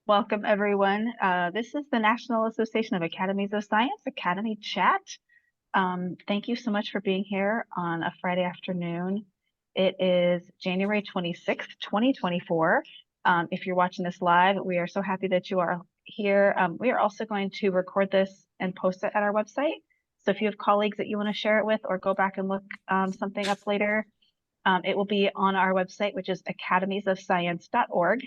Welcome, everyone. This is the National Association of Academies of Science Academy Chat. Thank you so much for being here on a Friday afternoon. It is January 26th, 2024. If you're watching this live, we are so happy that you are here. We are also going to record this and post it at our website. So if you have colleagues that you want to share it with or go back and look something up later, it will be on our website, which is academiesofscience.org.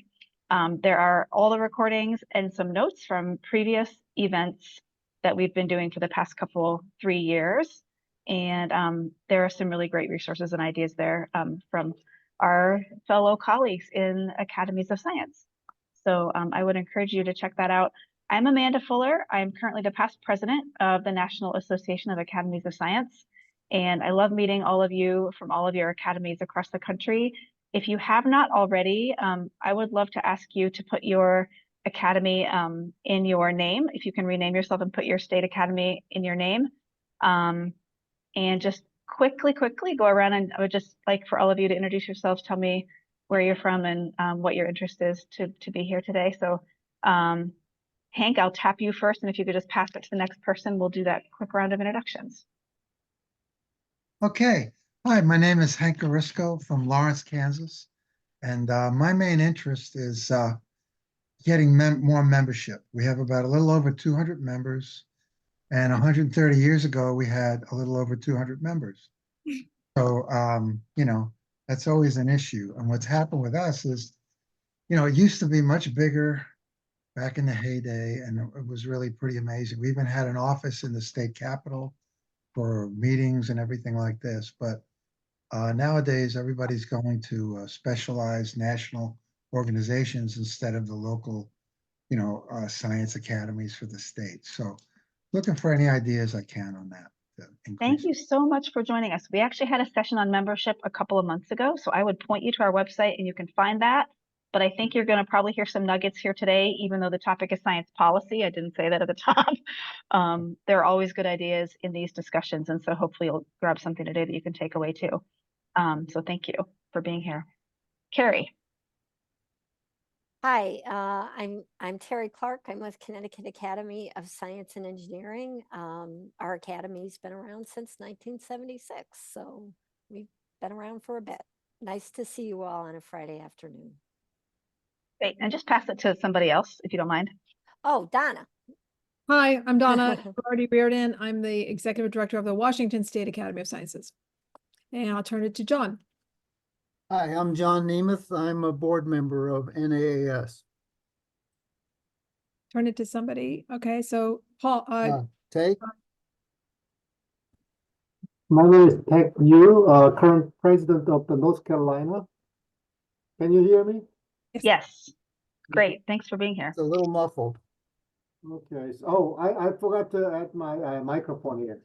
There are all the recordings and some notes from previous events that we've been doing for the past 3 years. And there are some really great resources and ideas there from our fellow colleagues in Academies of Science. So I would encourage you to check that out. I'm Amanda Fuller. I'm currently the past president of the National Association of Academies of Science. And I love meeting all of you from all of your academies across the country. If you have not already, I would love to ask you to put your academy in your name. If you can rename yourself and put your state academy in your name. And just quickly go around, and I would just like for all of you to introduce yourselves, tell me where you're from and what your interest is to be here today. So Hank, I'll tap you first, and if you could just pass it to the next person, we'll do that quick round of introductions. Okay. Hi, my name is Hank Orisco from Lawrence, Kansas. And my main interest is getting more membership. We have about a little over 200 members. And 130 years ago, we had a little over 200 members. So, that's always an issue. And what's happened with us is, it used to be much bigger back in the heyday, and it was really pretty amazing. We even had an office in the state capitol for meetings and everything like this. But nowadays, everybody's going to specialized national organizations instead of the local, science academies for the state. So looking for any ideas I can on that. Thank you so much for joining us. We actually had a session on membership a couple of months ago, so I would point you to our website and you can find that. But I think you're going to probably hear some nuggets here today, even though the topic is science policy. I didn't say that at the top. There are always good ideas in these discussions, and so hopefully you'll grab something today that you can take away too. So thank you for being here. Carrie. Hi, I'm Terri Clark. I'm with Connecticut Academy of Science and Engineering. Our academy's been around since 1976, so we've been around for a bit. Nice to see you all on a Friday afternoon. Great, and just pass it to somebody else, if you don't mind. Oh, Donna. Hi, I'm Donna Gerardi-Riordan. I'm the Executive Director of the Washington State Academy of Sciences. And I'll turn it to John. Hi, I'm John Nemeth. I'm a board member of NAAS. Turn it to somebody. Okay, so Paul. Take. My name is Tech Yu, current president of the North Carolina. Can you hear me? Yes. Great. Thanks for being here. It's a little muffled. Okay. So, I forgot to add my microphone here.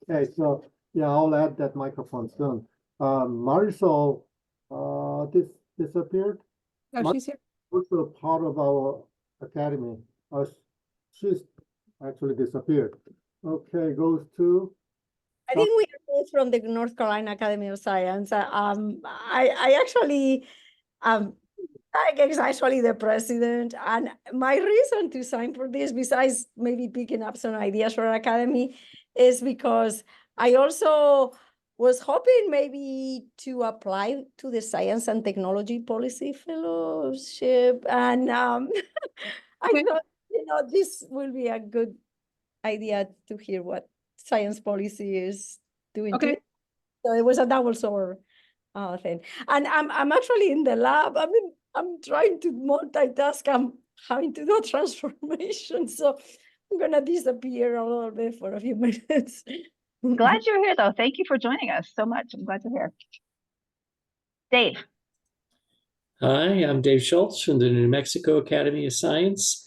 Okay. So, yeah, I'll add that microphone soon. Marisol disappeared. Oh, she's here. Also part of our academy. She's actually disappeared. Okay, goes to. I think we are both from the North Carolina Academy of Science. I actually, is actually the president, and my reason to sign for this, besides maybe picking up some ideas for our academy, is because I also was hoping maybe to apply to the Science and Technology Policy Fellowship, and I thought, this will be a good idea to hear what science policy is doing. Okay. So it was a double sword thing, and I'm actually in the lab. I mean, I'm trying to multitask. I'm having to do a transformation, so I'm gonna disappear a little bit for a few minutes. Glad you're here, though. Thank you for joining us so much. I'm glad you're here. Dave. Hi, I'm Dave Schultz from the New Mexico Academy of Science.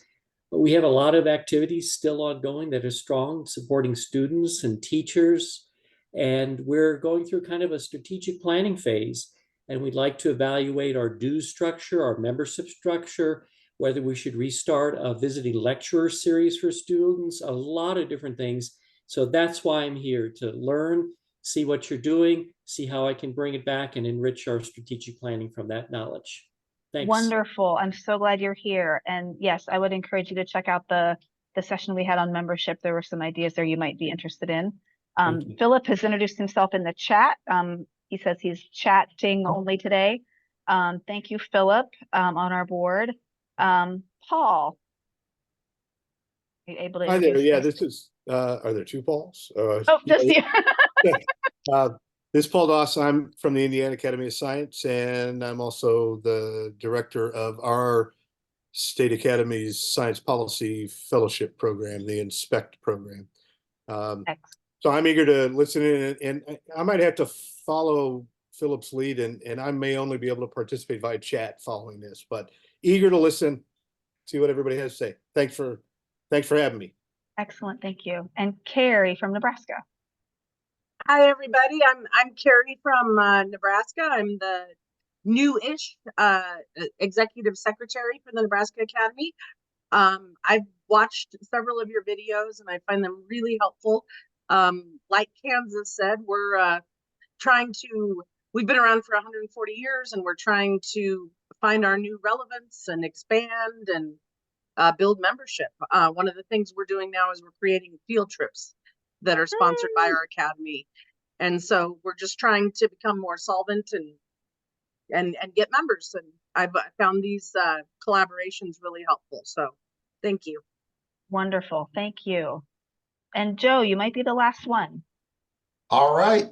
We have a lot of activities still ongoing that are strong, supporting students and teachers. And we're going through kind of a strategic planning phase. And we'd like to evaluate our dues structure, our membership structure, whether we should restart a visiting lecturer series for students, a lot of different things. So that's why I'm here, to learn, see what you're doing, see how I can bring it back and enrich our strategic planning from that knowledge. Thanks. Wonderful. I'm so glad you're here. And yes, I would encourage you to check out the session we had on membership. There were some ideas there you might be interested in. Thank you. Philip has introduced himself in the chat. He says he's chatting only today. Thank you, Philip, on our board. Paul, are you able to Hi there. introduce Yeah, yourself? this is, are there two Pauls? Oh, just you. This is Paul Doss. I'm from the Indiana Academy of Science, and I'm also the director of our State Academy's Science Policy Fellowship Program, the INSPECT program. Excellent. So I'm eager to listen in, and I might have to follow Philip's lead, and I may only be able to participate via chat following this, but eager to listen, see what everybody has to say. Thanks for having me. Excellent. Thank you. And Carrie from Nebraska. Hi, everybody. I'm Terri from Nebraska. I'm the new-ish executive secretary for the Nebraska Academy. I've watched several of your videos and I find them really helpful. Like Kansas said, we've been around for 140 years and we're trying to find our new relevance and expand and build membership. One of the things we're doing now is we're creating field trips that are sponsored by our academy. And so we're just trying to become more solvent and get members. And I've found these collaborations really helpful. So thank you. Wonderful. Thank you. And Joe, you might be the last one. All right,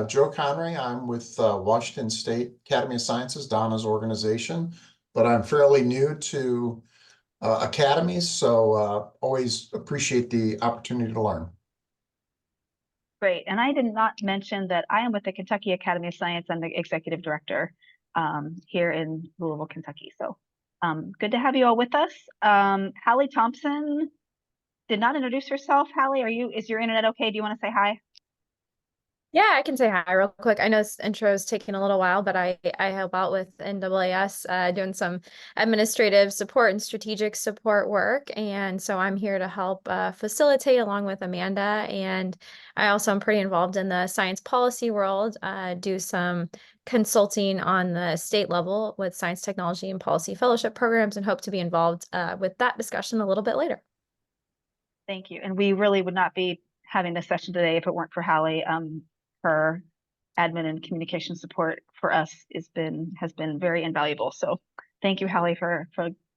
Joe Connery. I'm with Washington State Academy of Sciences, Donna's organization, but I'm fairly new to academies, so always appreciate the opportunity to learn. Great. And I did not mention that I am with the Kentucky Academy of Science. I'm the executive director here in Louisville, Kentucky. So good to have you all with us. Hallie Thompson did not introduce herself. Hallie, is your internet okay? Do you want to say hi? Yeah, I can say hi real quick. I know this intro is taking a little while, but I help out with NAAS doing some administrative support and strategic support work. And so I'm here to help facilitate along with Amanda. And I also am pretty involved in the science policy world, do some consulting on the state level with science, technology, and policy fellowship programs, and hope to be involved with that discussion a little bit later. Thank you. And we really would not be having this session today if it weren't for Hallie. Her admin and communication support for us has been very invaluable. So thank you, Hallie, for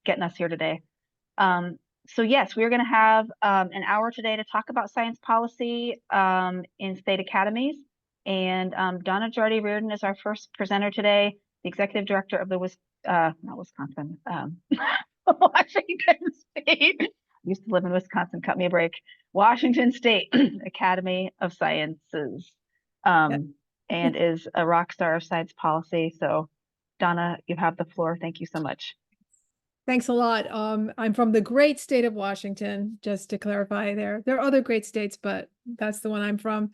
getting us here today. So yes, we're going to have an hour today to talk about science policy in state academies. And Donna Gerardi-Riordan is our first presenter today, the executive director of the Washington State. I used to live in Wisconsin, cut me a break. Washington State Academy of Sciences. And is a rock star of science policy. So Donna, you have the floor. Thank you so much. Thanks a lot. I'm from the great state of Washington, just to clarify there. There are other great states, but that's the one I'm from.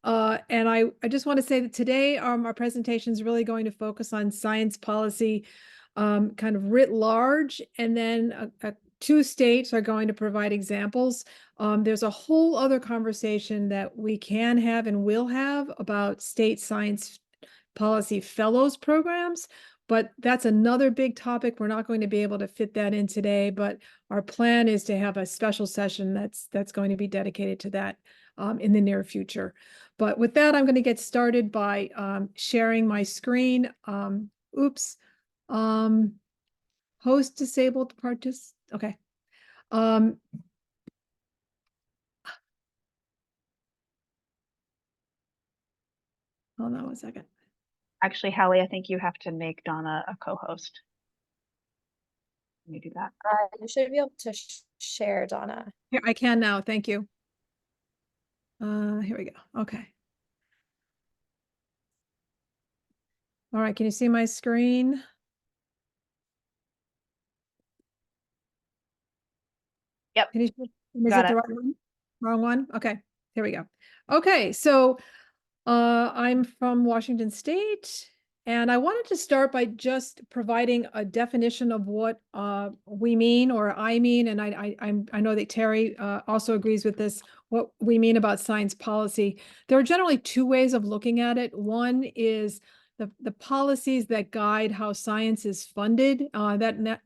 And I just want to say that today our presentation is really going to focus on science policy kind of writ large, and then two states are going to provide examples. There's a whole other conversation that we can have and will have about state science policy fellows programs, but that's another big topic. We're not going to be able to fit that in today, but our plan is to have a special session that's going to be dedicated to that in the near future. But with that, I'm going to get started by sharing my screen. Host disabled okay. Hold on one second. Actually, Hallie, I think you have to make Donna a co-host. Can you do that? You should be able to share, Donna. Here, I can now. Thank you. Here we go. Okay. All right. Can you see my screen? Yep. Can you, is Got it the right one? Wrong one? Okay. Here we go. Okay. So I'm from Washington State, and I wanted to start by just providing a definition of what we mean, or I mean, and I know that Terri also agrees with this, what we mean about science policy. There are generally two ways of looking at it. One is the policies that guide how science is funded.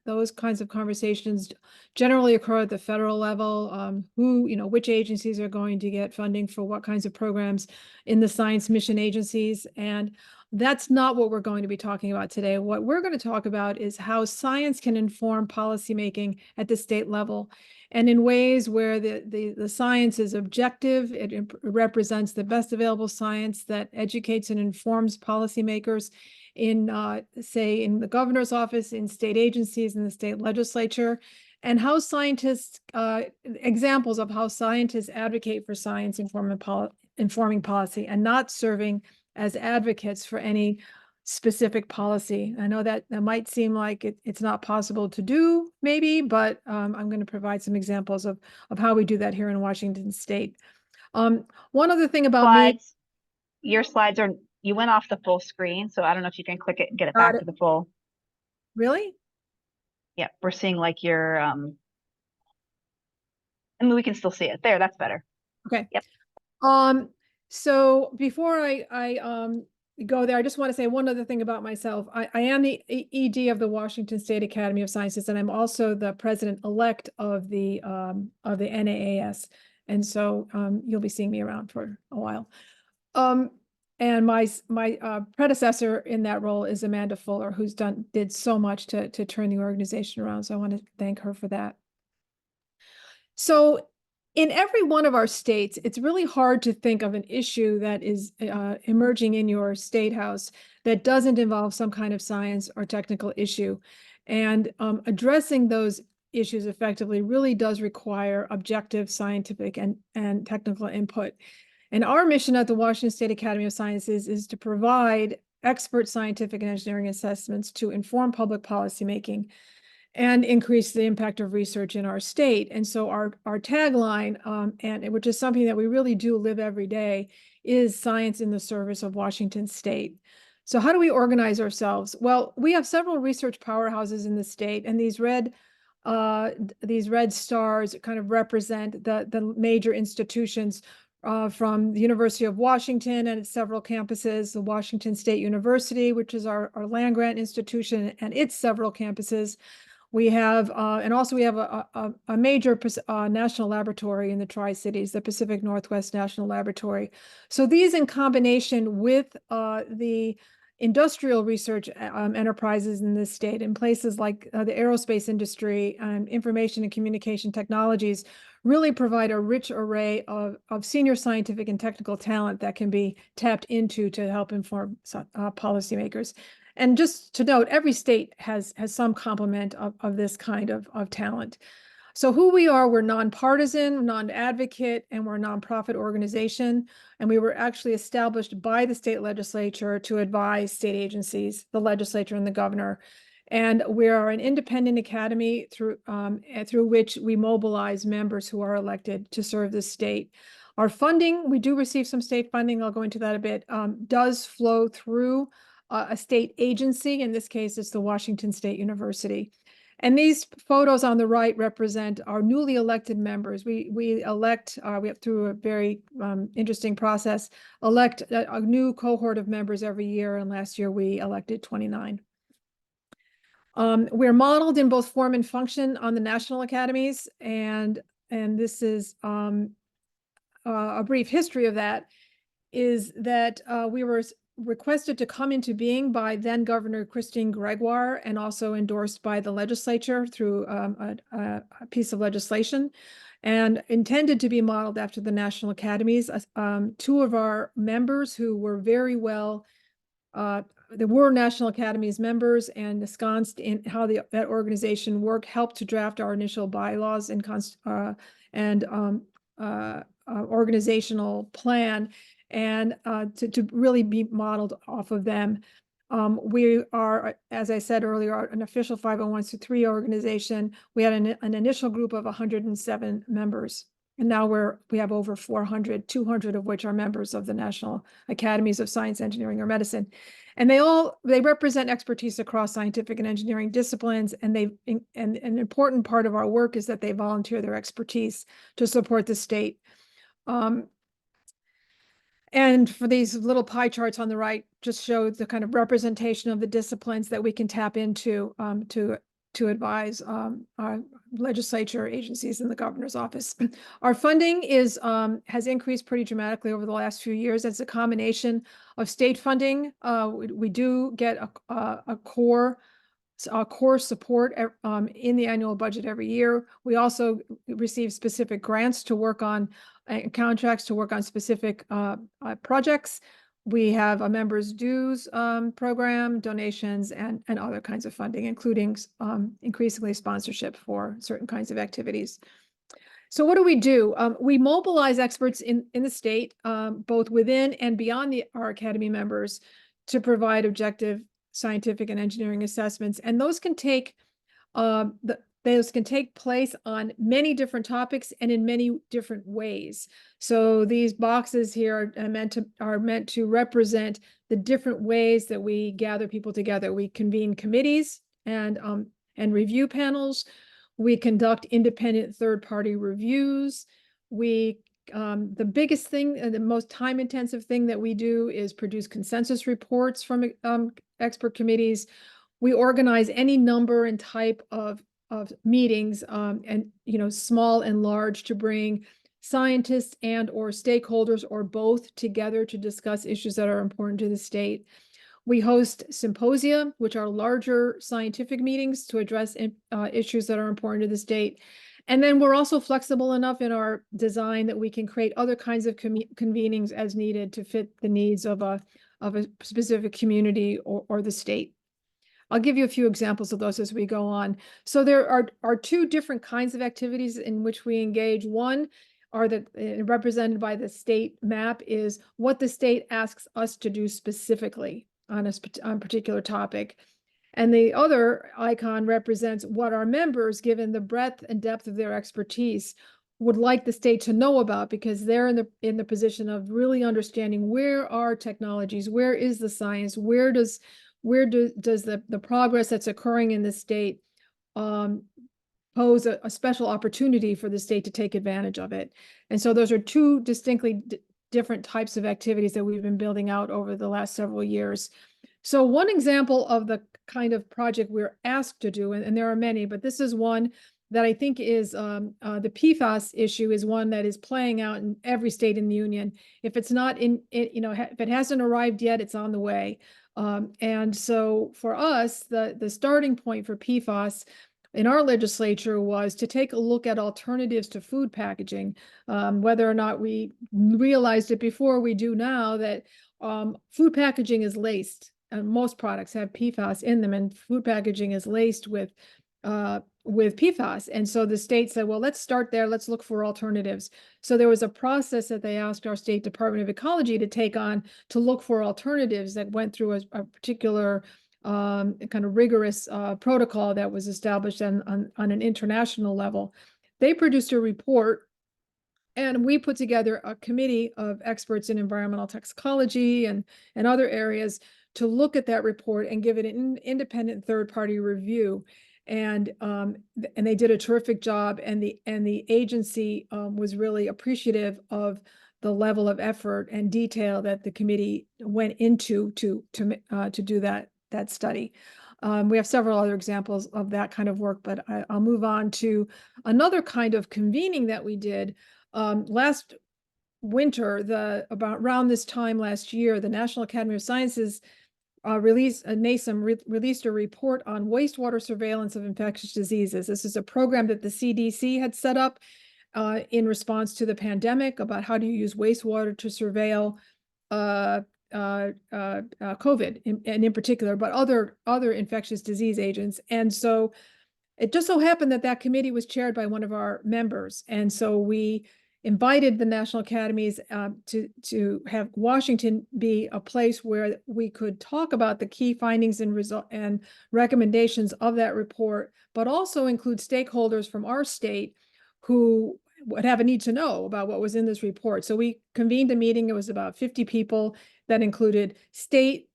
Those kinds of conversations generally occur at the federal level. Which agencies are going to get funding for what kinds of programs in the science mission agencies. And that's not what we're going to be talking about today. What we're going to talk about is how science can inform policymaking at the state level, and in ways where the science is objective. It represents the best available science that educates and informs policymakers in, say, in the governor's office, in state agencies, in the state legislature, and how scientists, examples of how scientists advocate for science informing policy and not serving as advocates for any specific policy. I know that might seem like it's not possible to do, maybe, but I'm going to provide some examples of how we do that here in Washington State. One other thing about Slides. Your slides are, you went off the full screen, so I don't know if you can click it and get it back to the full. Really? Yeah, we're seeing like your, I mean, we can still see it. There, that's better. Okay. Yep. So before I go there, I just want to say one other thing about myself. I am the ED of the Washington State Academy of Sciences, and I'm also the president-elect of the NAAS. And so you'll be seeing me around for a while. And my predecessor in that role is Amanda Fuller, who's did so much to turn the organization around. So I want to thank her for that. So in every one of our states, it's really hard to think of an issue that is emerging in your state house that doesn't involve some kind of science or technical issue. And addressing those issues effectively really does require objective scientific and technical input. And our mission at the Washington State Academy of Sciences is to provide expert scientific and engineering assessments to inform public policymaking and increase the impact of research in our state. And so our tagline, and which is something that we really do live every day, is science in the service of Washington State. So how do we organize ourselves? Well, we have several research powerhouses in the state, and these red stars kind of represent the major institutions from the University of Washington and its several campuses, the Washington State University, which is our land-grant institution, and its several campuses. We have, and also we have a major national laboratory in the Tri-Cities, the Pacific Northwest National Laboratory. So these, in combination with the industrial research enterprises in this state, in places like the aerospace industry and information and communication technologies, really provide a rich array of senior scientific and technical talent that can be tapped into to help inform policymakers. And just to note, every state has some complement of this kind of talent. So who we are, we're nonpartisan, non-advocate, and we're a nonprofit organization. And we were actually established by the state legislature to advise state agencies, the legislature and the governor. And we are an independent academy through which we mobilize members who are elected to serve the state. Our funding, we do receive some state funding, I'll go into that a bit, does flow through a state agency. In this case, it's the Washington State University. And these photos on the right represent our newly elected members. We elect, we have, through a very interesting process, elect a new cohort of members every year. And last year we elected 29. We're modeled in both form and function on the national academies. And this is a brief history of that, is that we were requested to come into being by then Governor Christine Gregoire, and also endorsed by the legislature through a piece of legislation, and intended to be modeled after the national academies. Two of our members who were very well, they were National Academies members and ensconced in how that organization worked, helped to draft our initial bylaws and organizational plan, and to really be modeled off of them. We are, as I said earlier, an official 501c3 organization. We had an initial group of 107 members, and now we have over 400, 200 of which are members of the National Academies of Science, Engineering, or Medicine. And they represent expertise across scientific and engineering disciplines. And an important part of our work is that they volunteer their expertise to support the state. And for these little pie charts on the right, just show the kind of representation of the disciplines that we can tap into to advise our legislature, agencies, and the governor's office. Our funding has increased pretty dramatically over the last few years. It's a combination of state funding. We do get a core support in the annual budget every year. We also receive specific grants to work on contracts to work on specific projects. We have a members' dues program, donations, and other kinds of funding, including increasingly sponsorship for certain kinds of activities. So what do? We mobilize experts in the state, both within and beyond our Academy members, to provide objective scientific and engineering assessments. And those can take place on many different topics and in many different ways. So these boxes here are meant to represent the different ways that we gather people together. We convene committees and review panels. We conduct independent third-party reviews. The biggest thing and the most time-intensive thing that we do is produce consensus reports from expert committees. We organize any number and type of meetings, and small and large, to bring scientists and or stakeholders or both together to discuss issues that are important to the state. We host symposia, which are larger scientific meetings to address issues that are important to the state. And then we're also flexible enough in our design that we can create other kinds of convenings as needed to fit the needs of a specific community or the state. I'll give you a few examples of those as we go on. So there are two different kinds of activities in which we engage. One are represented by the state map is what the state asks us to do specifically on a particular topic. And the other icon represents what our members, given the breadth and depth of their expertise, would like the state to know about, because they're in the position of really understanding where are technologies, where is the science, where does the progress that's occurring in the state pose a special opportunity for the state to take advantage of it. And so those are two distinctly different types of activities that we've been building out over the last several years. So one example of the kind of project we're asked to do, and there are many, but this is one that I think is the PFAS issue is one that is playing out in every state in the union. If it's not if it hasn't arrived yet, it's on the way. And so for us, the starting point for PFAS in our legislature was to take a look at alternatives to food packaging, whether or not we realized it before, we do now, that food packaging is laced, and most products have PFAS in them, and food packaging is laced with PFAS. And so the state said, well, let's start there. Let's look for alternatives. So there was a process that they asked our state Department of Ecology to take on to look for alternatives that went through a particular kind of rigorous protocol that was established on an international level. They produced a report, and we put together a committee of experts in environmental toxicology and other areas to look at that report and give it an independent third-party review. And they did a terrific job, and the agency was really appreciative of the level of effort and detail that the committee went into to do that study. We have several other examples of that kind of work, but I'll move on to another kind of convening that we did last winter. Around this time last year, the National Academy of Sciences NASM released a report on wastewater surveillance of infectious diseases. This is a program that the CDC had set up in response to the pandemic about how do you use wastewater to surveil COVID and in particular, but other infectious disease agents. And so it just so happened that committee was chaired by one of our members. And so we invited the National Academies to have Washington be a place where we could talk about the key findings and recommendations of that report, but also include stakeholders from our state who would have a need to know about what was in this report. So we convened a meeting. It was about 50 people that included state,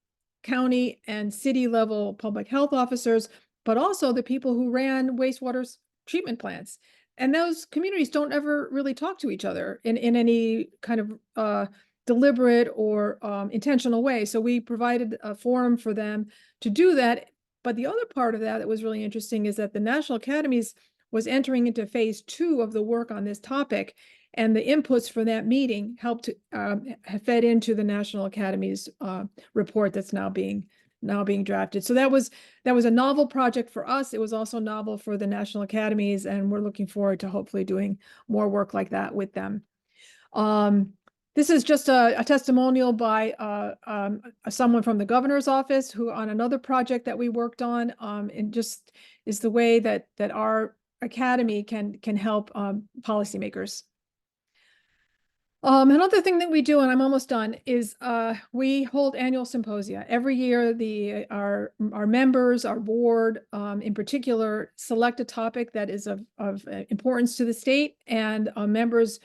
county, and city level public health officers, but also the people who ran wastewater treatment plants. And those communities don't ever really talk to each other in any kind of deliberate or intentional way. So we provided a forum for them to do that. But the other part of that was really interesting is that the National Academies was entering into phase 2 of the work on this topic. And the inputs for that meeting helped have fed into the National Academies report that's now being drafted. So that was a novel project for us. It was also novel for the National Academies, and we're looking forward to hopefully doing more work like that with them. This is just a testimonial by someone from the governor's office who on another project that we worked on, and just is the way that our academy can help policymakers. Another thing that we do, and I'm almost done, is we hold annual symposia. Every year, our members, our board in particular, select a topic that is of importance to the state, and members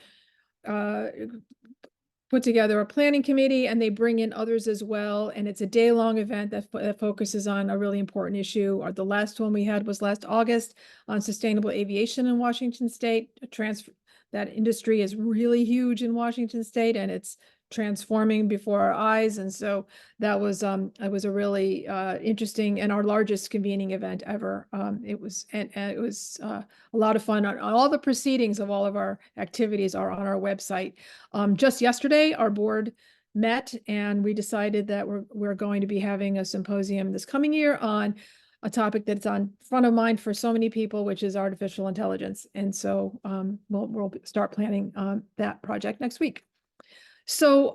put together a planning committee, and they bring in others as well. And it's a day-long event that focuses on a really important issue. The last one we had was last August on sustainable aviation in Washington State. That industry is really huge in Washington State, and it's transforming before our eyes. And so that was a really interesting and our largest convening event ever. It was a lot of fun. All the proceedings of all of our activities are on our website. Just yesterday, our board met, and we decided that we're going to be having a symposium this coming year on a topic that's on front of mind for so many people, which is artificial intelligence. And so we'll start planning that project next week. So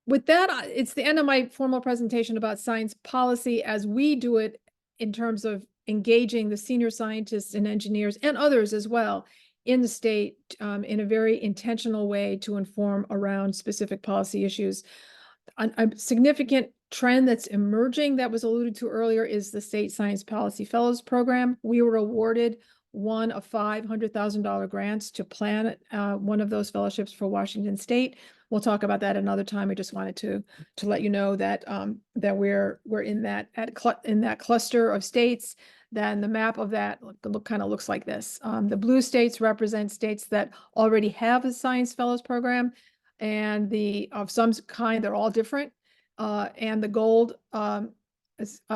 with that, it's the end of my formal presentation about science policy as we do it in terms of engaging the senior scientists and engineers and others as well in the state in a very intentional way to inform around specific policy issues. A significant trend that's emerging that was alluded to earlier is the State Science Policy Fellows Program. We were awarded one of $500,000 grants to plan one of those fellowships for Washington State. We'll talk about that another time. I just wanted to let you know that that we're in that cluster of states. Then the map of that kind of looks like this. The blue states represent states that already have a Science Fellows Program, and of some kind, they're all different. And the gold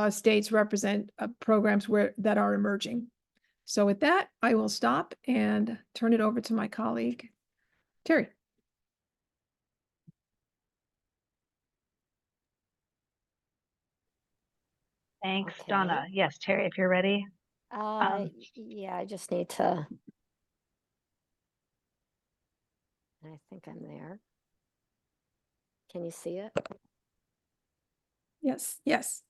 states represent programs that are emerging. So with that, I will stop and turn it over to my colleague, Terri. Thanks, Okay. Donna. Yes, Terri, if you're ready. Yeah, I just need to. I think I'm there. Can you see it? Yes, yes.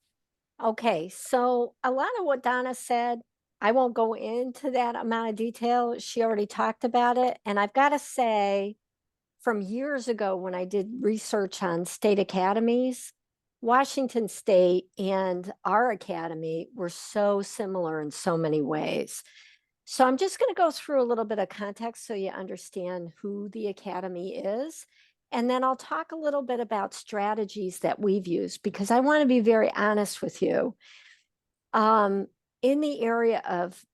Okay, so a lot of what Donna said, I won't go into that amount of detail. She already talked about it. And I've got to say, from years ago when I did research on state academies, Washington State and our academy were so similar in so many ways. So I'm just going to go through a little bit of context so you understand who the academy is. And then I'll talk a little bit about strategies that we've used, because I want to be very honest with you. In the area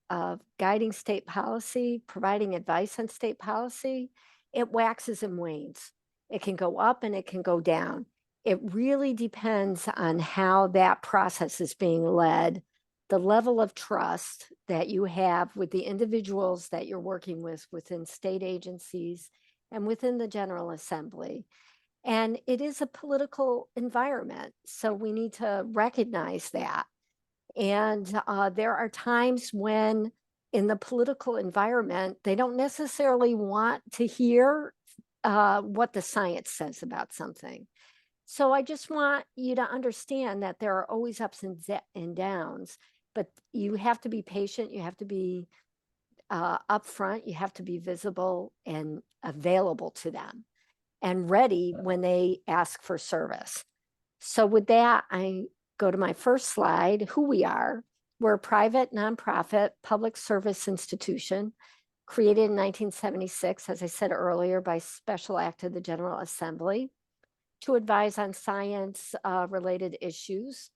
of guiding state policy, providing advice on state policy, it waxes and wanes. It can go up and it can go down. It really depends on how that process is being led, the level of trust that you have with the individuals that you're working with within state agencies and within the General Assembly. And it is a political environment, so we need to recognize that. And there are times when in the political environment, they don't necessarily want to hear what the science says about something. So I just want you to understand that there are always ups and downs, but you have to be patient. You have to be upfront. You have to be visible and available to them and ready when they ask for service. So with that, I go to my first slide, who we are. We're a private nonprofit public service institution created in 1976, as I said earlier, by special act of the General Assembly to advise on science related issues.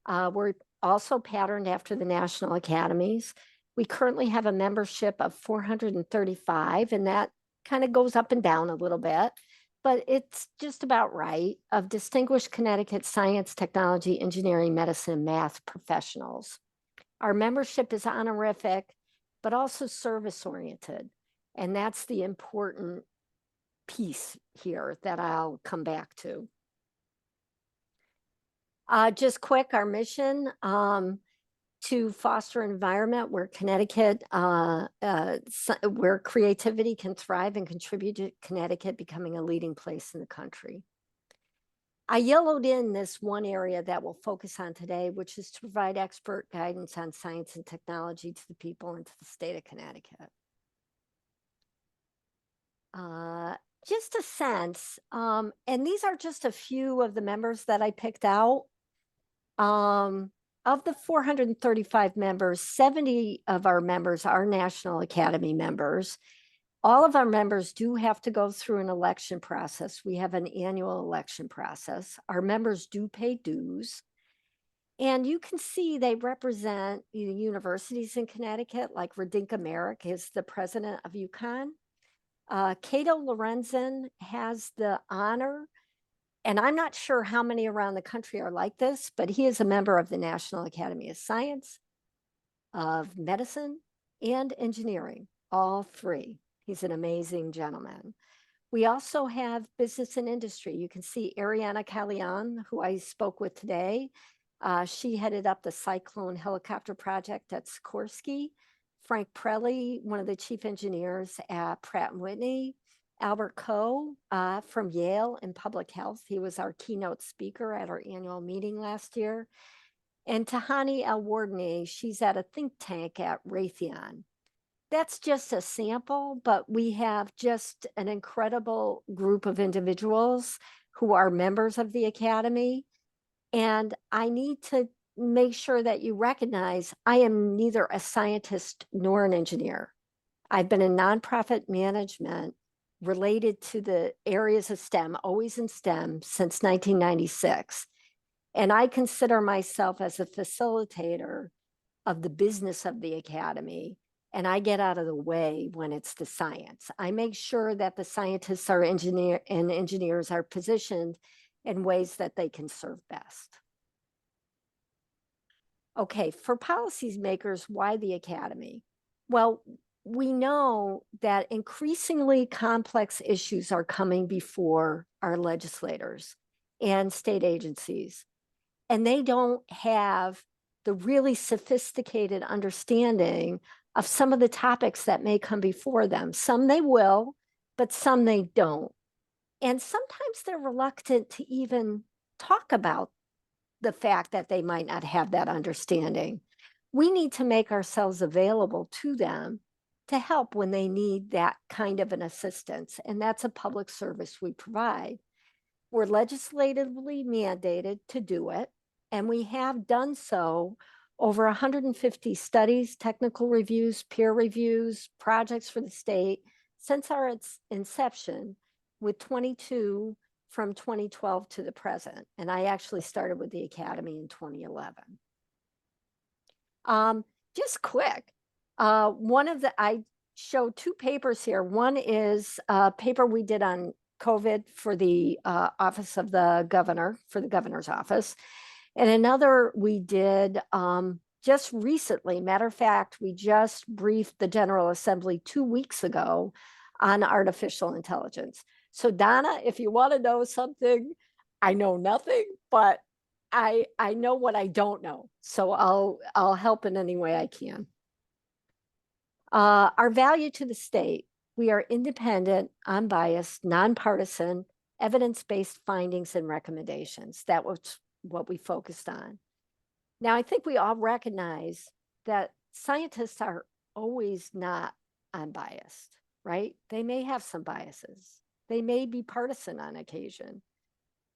We're also patterned after the National Academies. We currently have a membership of 435, and that kind of goes up and down a little bit. but it's just about right, of distinguished Connecticut science, technology, engineering, medicine, and math professionals. Our membership is honorific, but also service oriented. And that's the important piece here that I'll come back to. Just quick, our mission, to foster an environment where Connecticut, where creativity can thrive and contribute to Connecticut becoming a leading place in the country. I yellowed in this one area that we'll focus on today, which is to provide expert guidance on science and technology to the people and to the state of Connecticut. Just a sense, and these are just a few of the members that I picked out. Of the 435 members, 70 of our members are National Academy members. All of our members do have to go through an election process. We have an annual election process. Our members do pay dues. And you can see they represent the universities in Connecticut, like Radinka Merrick is the president of UConn. Cato Lorenzen has the honor, and I'm not sure how many around the country are like this, but he is a member of the National Academy of Science, of Medicine, and Engineering, all three. He's an amazing gentleman. We also have business and industry. You can see Ariana Callion, who I spoke with today. She headed up the Cyclone helicopter project at Sikorsky. Frank Prelli, one of the chief engineers at Pratt & Whitney. Albert Coe from Yale in public health. He was our keynote speaker at our annual meeting last year. And Tahani El-Wardani, she's at a think tank at Raytheon. That's just a sample, but we have just an incredible group of individuals who are members of the Academy. And I need to make sure that you recognize I am neither a scientist nor an engineer. I've been in nonprofit management related to the areas of STEM, always in STEM, since 1996. And I consider myself as a facilitator of the business of the Academy, and I get out of the way when it's the science. I make sure that the scientists and engineers are positioned in ways that they can serve best. Okay, for policymakers, why the Academy? Well, we know that increasingly complex issues are coming before our legislators and state agencies, and they don't have the really sophisticated understanding of some of the topics that may come before them. Some they will, but some they don't. And sometimes they're reluctant to even talk about the fact that they might not have that understanding. We need to make ourselves available to them to help when they need that kind of an assistance. And that's a public service we provide. We're legislatively mandated to do it. And we have done so over 150 studies, technical reviews, peer reviews, projects for the state since our inception, with 22 from 2012 to the present. And I actually started with the Academy in 2011. Just quick, I showed two papers here. One is a paper we did on COVID for the office of the governor, for the governor's office. And another we did just recently. Matter of fact, we just briefed the General Assembly 2 weeks ago on artificial intelligence. So Donna, if you want to know something, I know nothing, but I know what I don't know. So I'll help in any way I can. Our value to the state: we are independent, unbiased, nonpartisan, evidence-based findings and recommendations. That was what we focused on. Now, I think we all recognize that scientists are always not unbiased, right? They may have some biases. They may be partisan on occasion.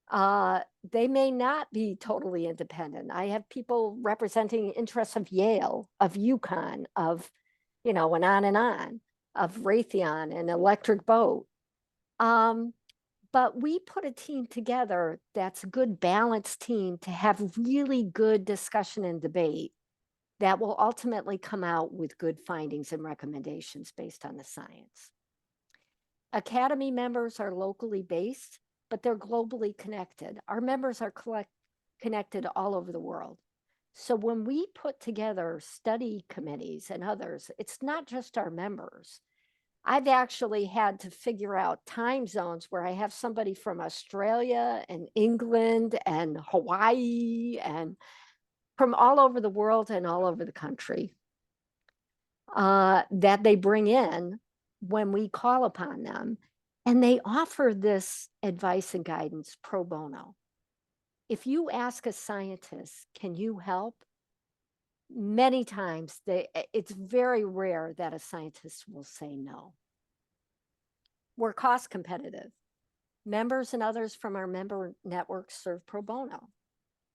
They may not be totally independent. I have people representing interests of Yale, of UConn, of, and on, of Raytheon and Electric Boat. But we put a team together that's a good balanced team to have really good discussion and debate that will ultimately come out with good findings and recommendations based on the science. Academy members are locally based, but they're globally connected. Our members are connected all over the world. So when we put together study committees and others, it's not just our members. I've actually had to figure out time zones where I have somebody from Australia and England and Hawaii and from all over the world and all over the country that they bring in when we call upon them. And they offer this advice and guidance pro bono. If you ask a scientist, can you help? Many times it's very rare that a scientist will say no. We're cost competitive. Members and others from our member network serve pro bono.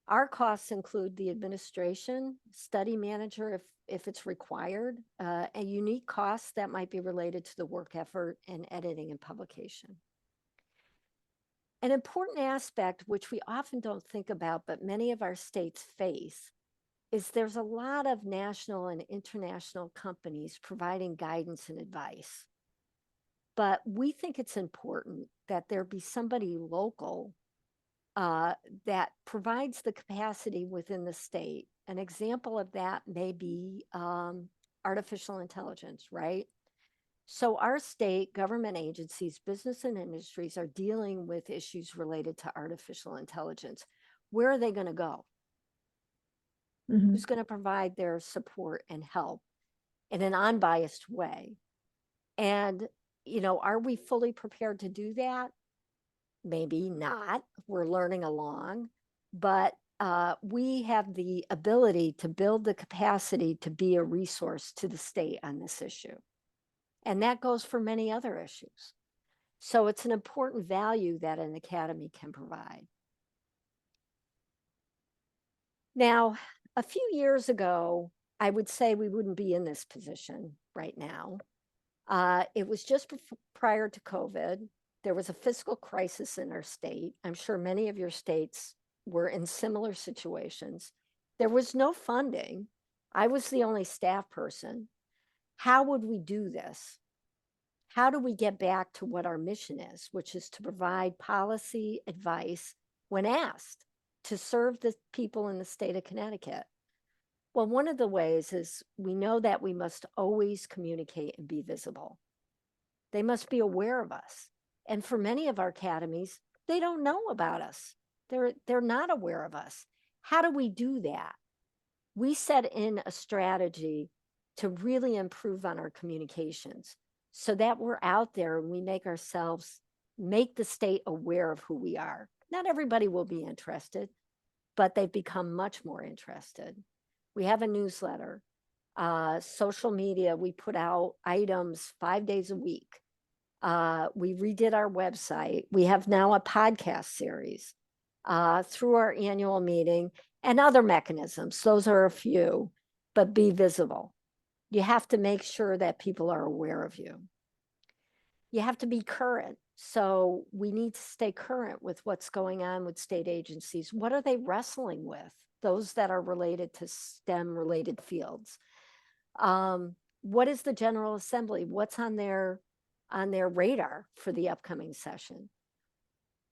Our costs include the administration, study manager if it's required, and unique costs that might be related to the work effort and editing and publication. An important aspect, which we often don't think about, but many of our states face, is there's a lot of national and international companies providing guidance and advice. But we think it's important that there be somebody local that provides the capacity within the state. An example of that may be artificial intelligence, right? So our state government agencies, business and industries are dealing with issues related to artificial intelligence. Where are they going to go? Mhm. Who's going to provide their support and help in an unbiased way? And, you know, are we fully prepared to do that? Maybe not. We're learning along, but we have the ability to build the capacity to be a resource to the state on this issue. And that goes for many other issues. So it's an important value that an academy can provide. Now, a few years ago, I would say we wouldn't be in this position right now. It was just prior to COVID. There was a fiscal crisis in our state. I'm sure many of your states were in similar situations. There was no funding. I was the only staff person. How would we do this? How do we get back to what our mission is, which is to provide policy advice when asked to serve the people in the state of Connecticut? Well, one of the ways is we know that we must always communicate and be visible. They must be aware of us. And for many of our academies, they don't know about us. They're not aware of us. How do we do that? We set in a strategy to really improve on our communications so that we're out there and we make the state aware of who we are. Not everybody will be interested, but they've become much more interested. We have a newsletter, social media. We put out items 5 days a week. We redid our website. We have now a podcast series through our annual meeting and other mechanisms. Those are a few, but be visible. You have to make sure that people are aware of you. You have to be current. So we need to stay current with what's going on with state agencies. What are they wrestling with? Those that are related to STEM related fields. What is the General Assembly? What's on their radar for the upcoming session?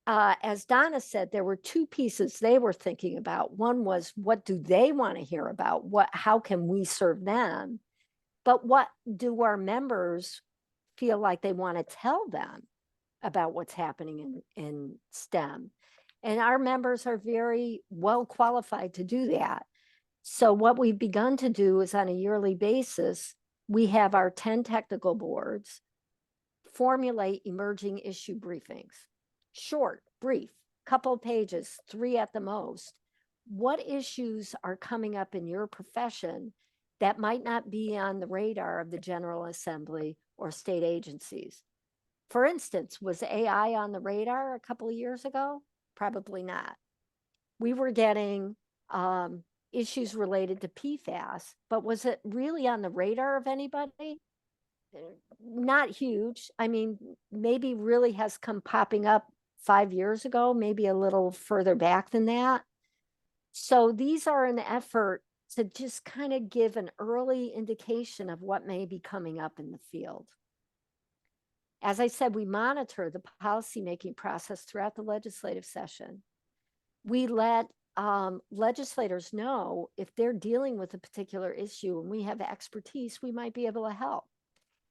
As Donna said, there were two pieces they were thinking about. One was, what do they want to hear about? How can we serve them? But what do our members feel like they want to tell them about what's happening in STEM? And our members are very well qualified to do that. So what we've begun to do is on a yearly basis, we have our 10 technical boards formulate emerging issue briefings. Short, brief, couple of pages, 3 at the most. What issues are coming up in your profession that might not be on the radar of the General Assembly or state agencies? For instance, was AI on the radar a couple of years ago? Probably not. We were getting issues related to PFAS, but was it really on the radar of anybody? Not huge. I mean, maybe really has come popping up 5 years ago, maybe a little further back than that. So these are an effort to just kind of give an early indication of what may be coming up in the field. As I said, we monitor the policymaking process throughout the legislative session. We let legislators know if they're dealing with a particular issue and we have expertise, we might be able to help.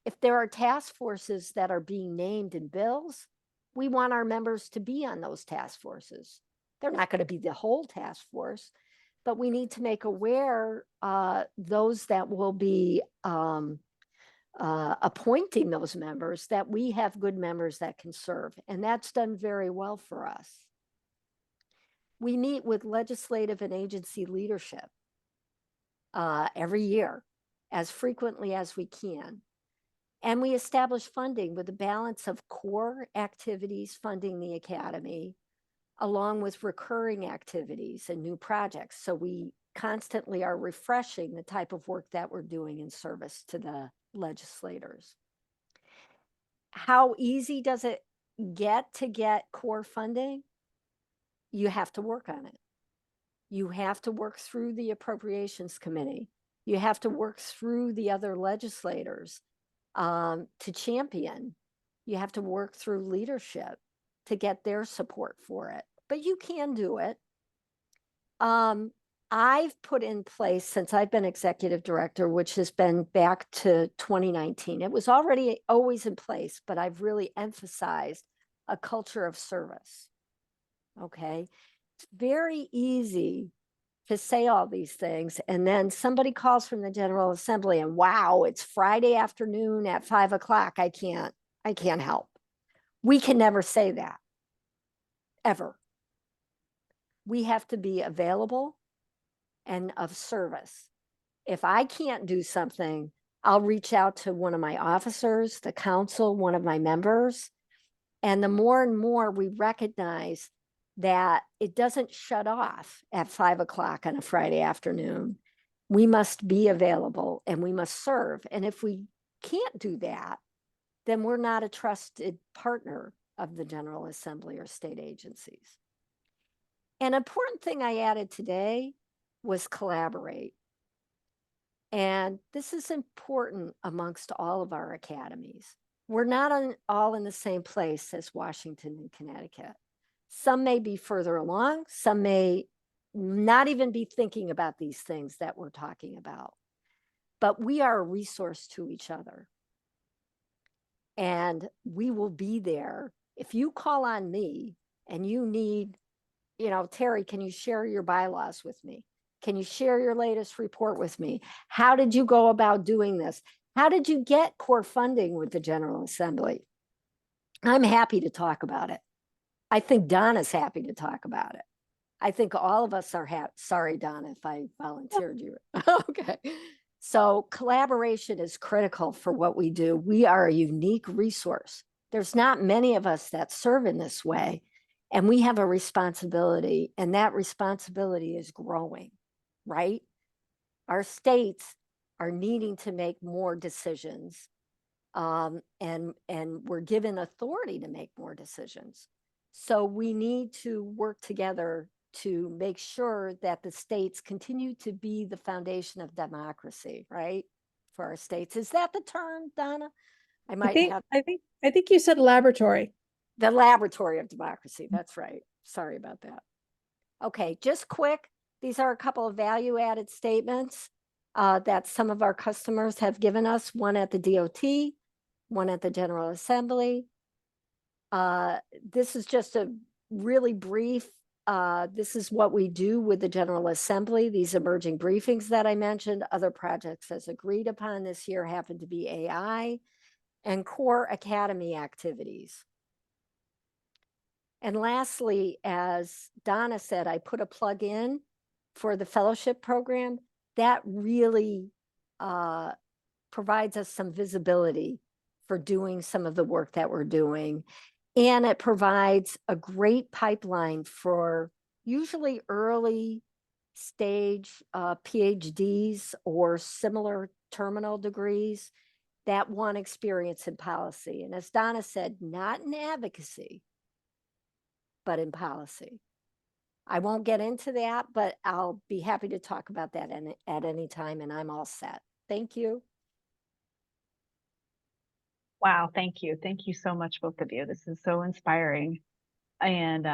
If there are task forces that are being named in bills, we want our members to be on those task forces. They're not going to be the whole task force, but we need to make aware those that will be appointing those members, that we have good members that can serve. And that's done very well for us. We meet with legislative and agency leadership every year, as frequently as we can. And we establish funding with a balance of core activities funding the Academy, along with recurring activities and new projects. So we constantly are refreshing the type of work that we're doing in service to the legislators. How easy does it get to get core funding? You have to work on it. You have to work through the Appropriations Committee. You have to work through the other legislators to champion. You have to work through leadership to get their support for it, but you can do it. I've put in place, since I've been executive director, which has been back to 2019, it was already always in place, but I've really emphasized a culture of service. Okay. It's very easy to say all these things, and then somebody calls from the General Assembly and wow, it's Friday afternoon at 5 o'clock. I can't help. We can never say that, ever. We have to be available and of service. If I can't do something, I'll reach out to one of my officers, the council, one of my members. And the more and more we recognize that it doesn't shut off at 5 o'clock on a Friday afternoon, we must be available and we must serve. And if we can't do that, then we're not a trusted partner of the General Assembly or state agencies. An important thing I added today was collaborate. And this is important amongst all of our academies. We're not all in the same place as Washington and Connecticut. Some may be further along, some may not even be thinking about these things that we're talking about. But we are a resource to each other. And we will be there. If you call on me and you need, Terri, can you share your bylaws with me? Can you share your latest report with me? How did you go about doing this? How did you get core funding with the General Assembly? I'm happy to talk about it. I think Donna's happy to talk about it. I think all of us are happy. Sorry, Donna, if I volunteered you. Okay. So collaboration is critical for what we do. We are a unique resource. There's not many of us that serve in this way, and we have a responsibility, and that responsibility is growing, right? Our states are needing to make more decisions, and we're given authority to make more decisions. So we need to work together to make sure that the states continue to be the foundation of democracy, right? For our states. Is that the term, Donna? I think you said laboratory. The laboratory of democracy. That's right. Sorry about that. Okay, just quick. These are a couple of value-added statements that some of our customers have given us, one at the DOT, one at the General Assembly. This is just a really brief, this is what we do with the General Assembly, these emerging briefings that I mentioned. Other projects as agreed upon this year happen to be AI and core academy activities. And lastly, as Donna said, I put a plug in for the fellowship program. That really provides us some visibility for doing some of the work that we're doing. And it provides a great pipeline for usually early stage PhDs or similar terminal degrees that want experience in policy. And as Donna said, not in advocacy, but in policy. I won't get into that, but I'll be happy to talk about that at any time, and I'm all set. Thank you. Wow, thank you. Thank you so much, both of you. This is so inspiring. And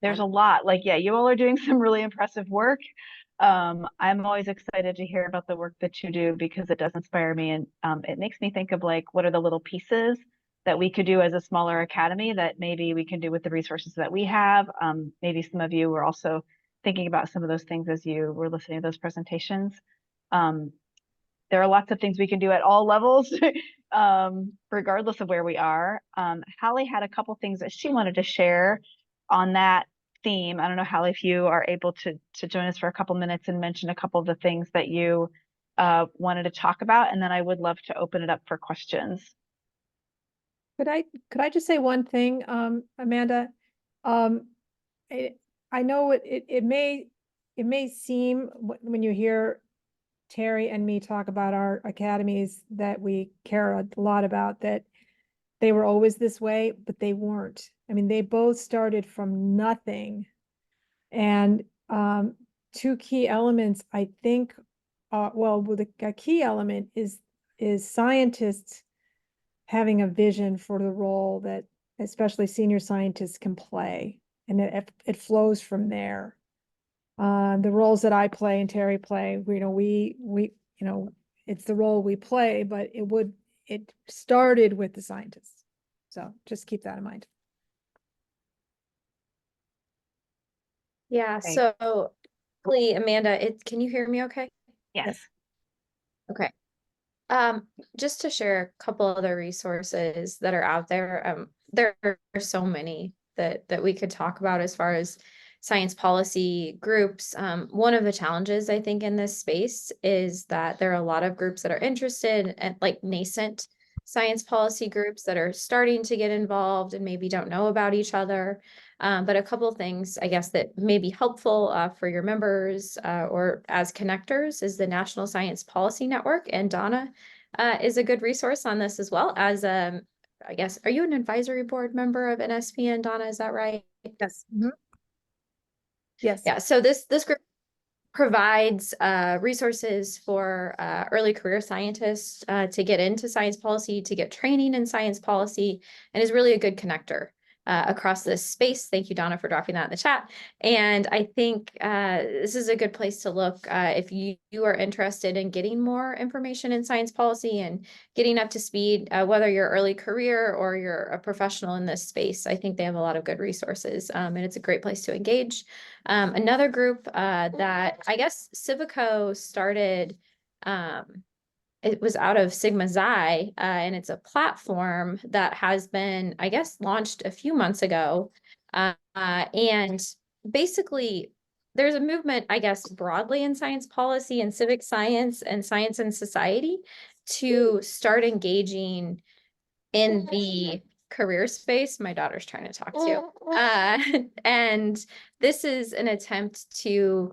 there's a lot, like, yeah, you all are doing some really impressive work. I'm always excited to hear about the work that you do because it does inspire me. And it makes me think of like, what are the little pieces that we could do as a smaller academy that maybe we can do with the resources that we have. Maybe some of you were also thinking about some of those things as you were listening to those presentations. There are lots of things we can do at all levels, regardless of where we are. Hallie had a couple things that she wanted to share on that theme. I don't know, Hallie, if you are able to join us for a couple minutes and mention a couple of the things that you wanted to talk about, and then I would love to open it up for questions. Could I just say one thing, Amanda? I know it may seem when you hear Terri and me talk about our academies that we care a lot about, that they were always this way, but they weren't. I mean, they both started from nothing. And two key elements, I think, a key element is scientists having a vision for the role that especially senior scientists can play. And it flows from there. The roles that I play and Terri play, it's the role we play, but it started with the scientists. So just keep that in mind. Yeah, Okay. so Amanda, can you hear me okay? Yes. Okay. Just to share a couple other resources that are out there. There are so many that we could talk about as far as science policy groups. One of the challenges I think in this space is that there are a lot of groups that are interested and like nascent science policy groups that are starting to get involved and maybe don't know about each other. But a couple of things, I guess, that may be helpful for your members or as connectors is the National Science Policy Network. And Donna is a good resource on this as well as, I guess, are you an advisory board member of NSPN, Donna? Is that right? Yes. Mm-hmm. Yes. Yeah, so this group provides resources for early career scientists to get into science policy, to get training in science policy, and is really a good connector across this space. Thank you, Donna, for dropping that in the chat. And I think this is a good place to look if you are interested in getting more information in science policy and getting up to speed, whether you're early career or you're a professional in this space. I think they have a lot of good resources and it's a great place to engage. Another group that I guess Civico started, it was out of Sigma Xi, and it's a platform that has been, I guess, launched a few months ago. And basically, there's a movement, I guess, broadly in science policy and civic science and science and society to start engaging in the career space. My daughter's trying to talk to you. And this is an attempt to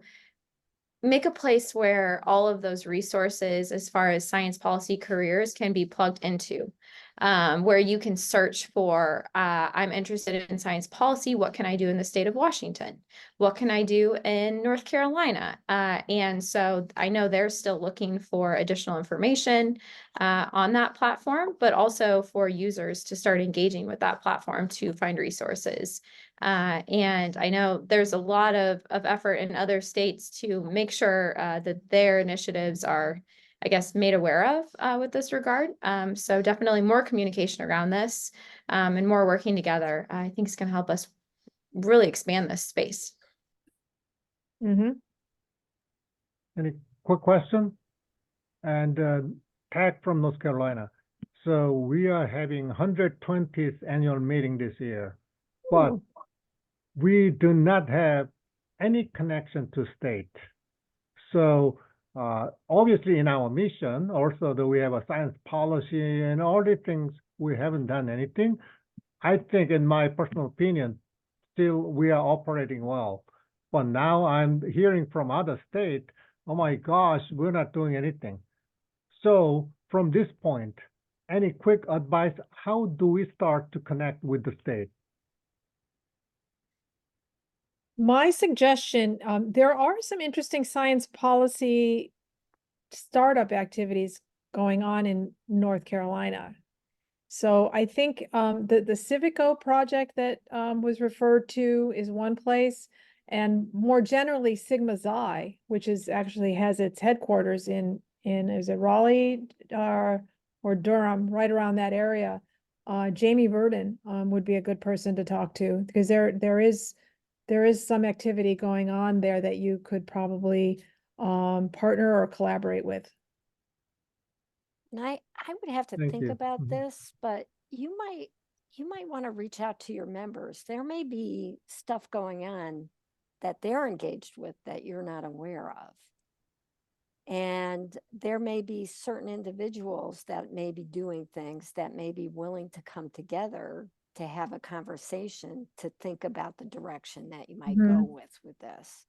make a place where all of those resources as far as science policy careers can be plugged into, where you can search for, I'm interested in science policy, what can I do in the state of Washington? What can I do in North Carolina? And so I know they're still looking for additional information on that platform, but also for users to start engaging with that platform to find resources. And I know there's a lot of effort in other states to make sure that their initiatives are, I guess, made aware of with this regard. So definitely more communication around this and more working together, I think is going to help us really expand this space. Mm-hmm. Any quick question? And Pat from North Carolina. So we are having 120th annual meeting this year, but we do not have any connection to state. So obviously in our mission, also that we have a science policy and all the things, we haven't done anything. I think in my personal opinion, still we are operating well. But now I'm hearing from other states, oh my gosh, we're not doing anything. So from this point, any quick advice, how do we start to connect with the state? My suggestion, there are some interesting science policy startup activities going on in North Carolina. So I think the Civico project that was referred to is one place, and more generally Sigma Xi, which is actually has its headquarters in is it Raleigh or Durham, right around that area. Jamie Verdon would be a good person to talk to, because there is some activity going on there that you could probably partner or collaborate with. And I would have to Thank think you. about Mhm. this, but you might want to reach out to your members. There may be stuff going on that they're engaged with that you're not aware of. And there may be certain individuals that may be doing things that may be willing to come together to have a conversation to think about the direction that you might go with this.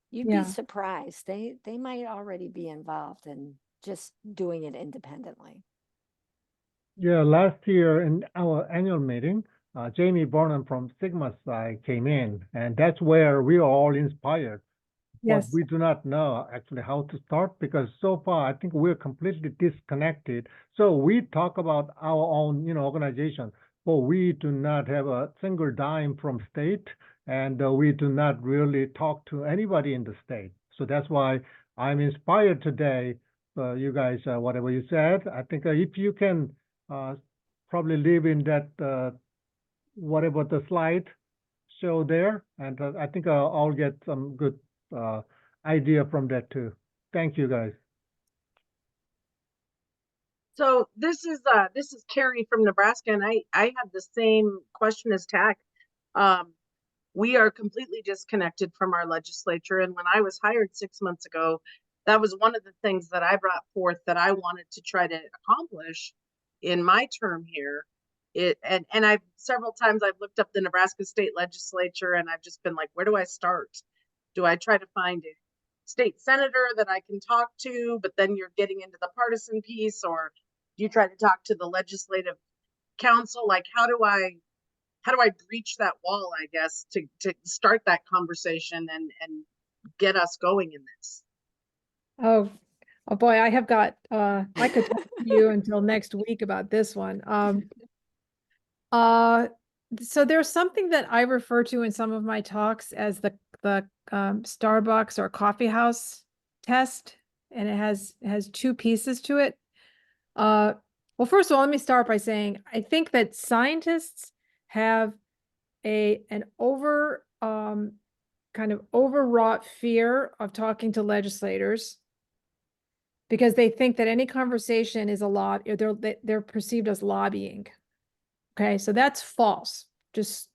You'd Yeah. be surprised. They might already be involved in just doing it independently. Yeah, last year in our annual meeting, Jamie Burnham from Sigma Psi came in, and that's where we are all inspired. But Yes. we do not know actually how to start, because so far I think we're completely disconnected. So we talk about our own, organization, but we do not have a single dime from state, and we do not really talk to anybody in the state. So that's why I'm inspired today. You guys, whatever you said, I think if you can probably live in that whatever the slide show there, and I think I'll get some good idea from that too. Thank you, guys. So this is Terri from Nebraska, and I had the same question as Tack. We are completely disconnected from our legislature, and when I was hired 6 months ago, that was one of the things that I brought forth that I wanted to try to accomplish in my term here. And I've several times I've looked up the Nebraska state legislature, and I've just been like, where do I start? Do I try to find a state senator that I can talk to, but then you're getting into the partisan piece, or do you try to talk to the legislative council? Like, how do I breach that wall, I guess, to start that conversation and get us going in this? Oh boy, I have got I could talk to you until next week about this one. So there's something that I refer to in some of my talks as the Starbucks or coffee house test, and it has two pieces to it. Well, first of all, let me start by saying I think that scientists have an kind of overwrought fear of talking to legislators, because they think that any conversation is they're perceived as lobbying. Okay, so that's false, just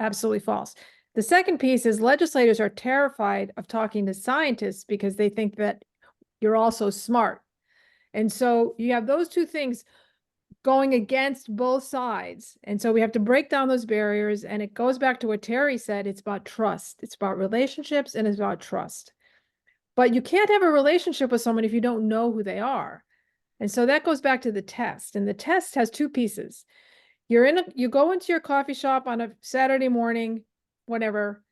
absolutely false. The second piece is legislators are terrified of talking to scientists because they think that you're also smart. And so you have those two things going against both sides. And so we have to break down those barriers. And it goes back to what Terri said. It's about trust. It's about relationships, and it's about trust. But you can't have a relationship with someone if you don't know who they are. And so that goes back to the test. And the test has two pieces. You go into your coffee shop on a Saturday morning, whatever,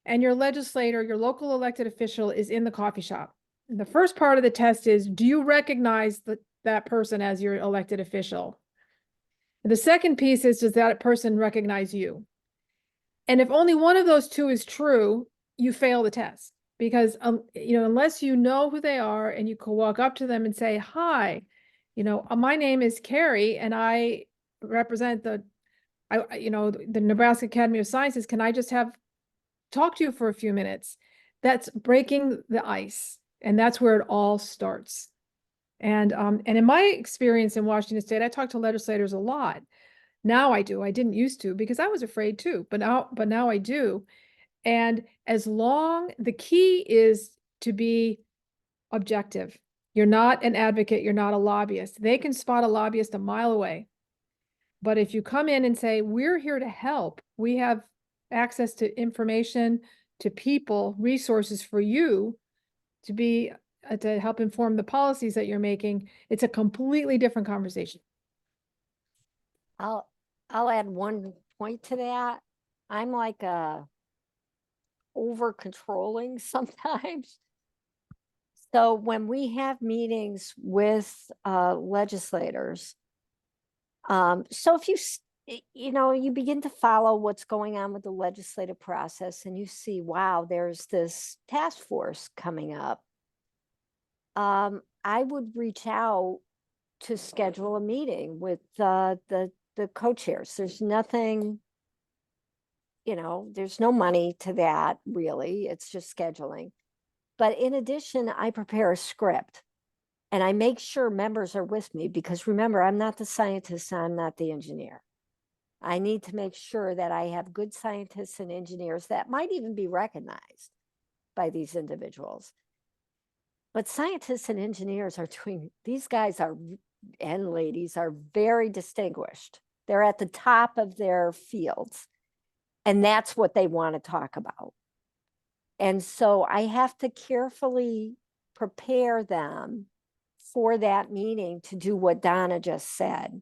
and your legislator, your local elected official is in the coffee shop. And the first part of the test is, do you recognize that person as your elected official? The second piece is, does that person recognize you? And if only one of those two is true, you fail the test, because unless you know who they are and you can walk up to them and say, hi, my name is Carrie and I represent the Nebraska Academy of Sciences. Can I just talk to you for a few minutes? That's breaking the ice. And that's where it all starts. And in my experience in Washington State, I talk to legislators a lot. Now I do. I didn't used to, because I was afraid too, but now I do. And the key is to be objective. You're not an advocate. You're not a lobbyist. They can spot a lobbyist a mile away. But if you come in and say, we're here to help, we have access to information, to people, resources for you to help inform the policies that you're making, it's a completely different conversation. I'll add one point to that. I'm like over controlling sometimes. So when we have meetings with legislators, so if you begin to follow what's going on with the legislative process and you see, wow, there's this task force coming up, I would reach out to schedule a meeting with the co-chairs. There's nothing, there's no money to that really. It's just scheduling. But in addition, I prepare a script and I make sure members are with me because remember, I'm not the scientist, I'm not the engineer. I need to make sure that I have good scientists and engineers that might even be recognized by these individuals. But scientists and engineers these guys and ladies are very distinguished. They're at the top of their fields. And that's what they want to talk about. And so I have to carefully prepare them for that meeting to do what Donna just said,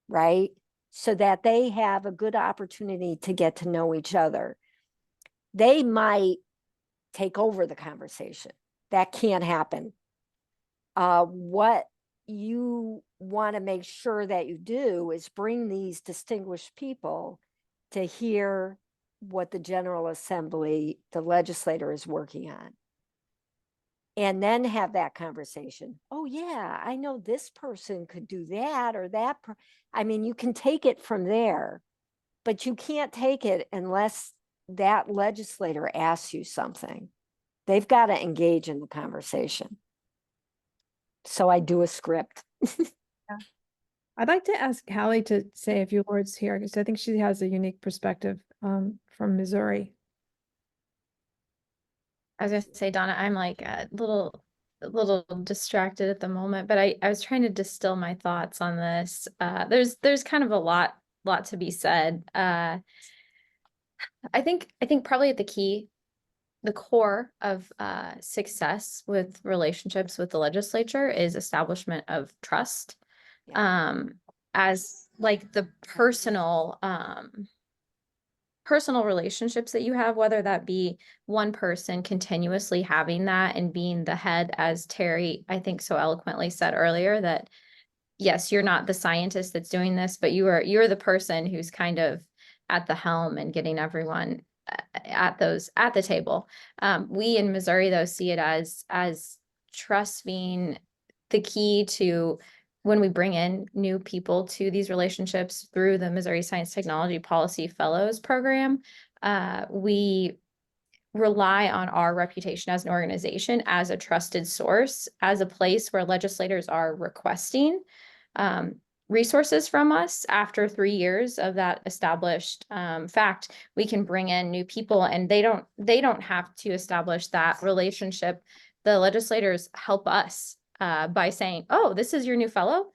right? So that they have a good opportunity to get to know each other. They might take over the conversation. That can't happen. What you want to make sure that you do is bring these distinguished people to hear what the General Assembly, the legislator, is working on. And then have that conversation. Oh yeah, I know this person could do that or that. I mean, you can take it from there, but you can't take it unless that legislator asks you something. They've got to engage in the conversation. So I do a script. I'd like to ask Hallie to say a few words here because I think she has a unique perspective from Missouri. I was gonna say, Donna, I'm like a little distracted at the moment, but I was trying to distill my thoughts on this. There's kind of a lot to be said. I think probably at the core of success with relationships with the legislature is establishment of trust. As like the personal relationships that you have, whether that be one person continuously having that and being the head, as Terri, I think, so eloquently said earlier, that yes, you're not the scientist that's doing this, but you're the person who's kind of at the helm and getting everyone at the table. We in Missouri, though, see it as trust being the key to when we bring in new people to these relationships through the Missouri Science Technology Policy Fellows Program. We rely on our reputation as an organization, as a trusted source, as a place where legislators are requesting resources from us. After 3 years of that established fact, we can bring in new people, and they don't have to establish that relationship. The legislators help us by saying, oh, this is your new fellow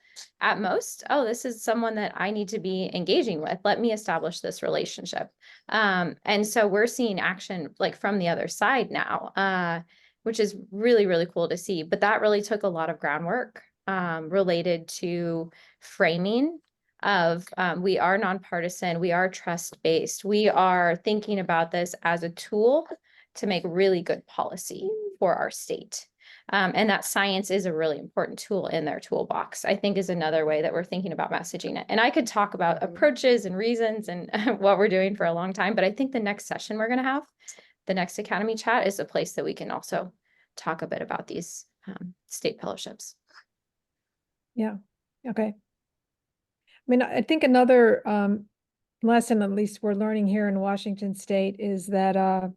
at most. Oh, this is someone that I need to be engaging with. Let me establish this relationship. And so we're seeing action like from the other side now, which is really, really cool to see. But that really took a lot of groundwork related to framing of we are nonpartisan, we are trust-based, we are thinking about this as a tool to make really good policy for our state. And that science is a really important tool in their toolbox, I think, is another way that we're thinking about messaging it. And I could talk about approaches and reasons and what we're doing for a long time, but I think the next session we're going to have, the next Academy chat, is a place that we can also talk a bit about these state fellowships. Yeah. Okay. I mean, I think another lesson, at least we're learning here in Washington State, is that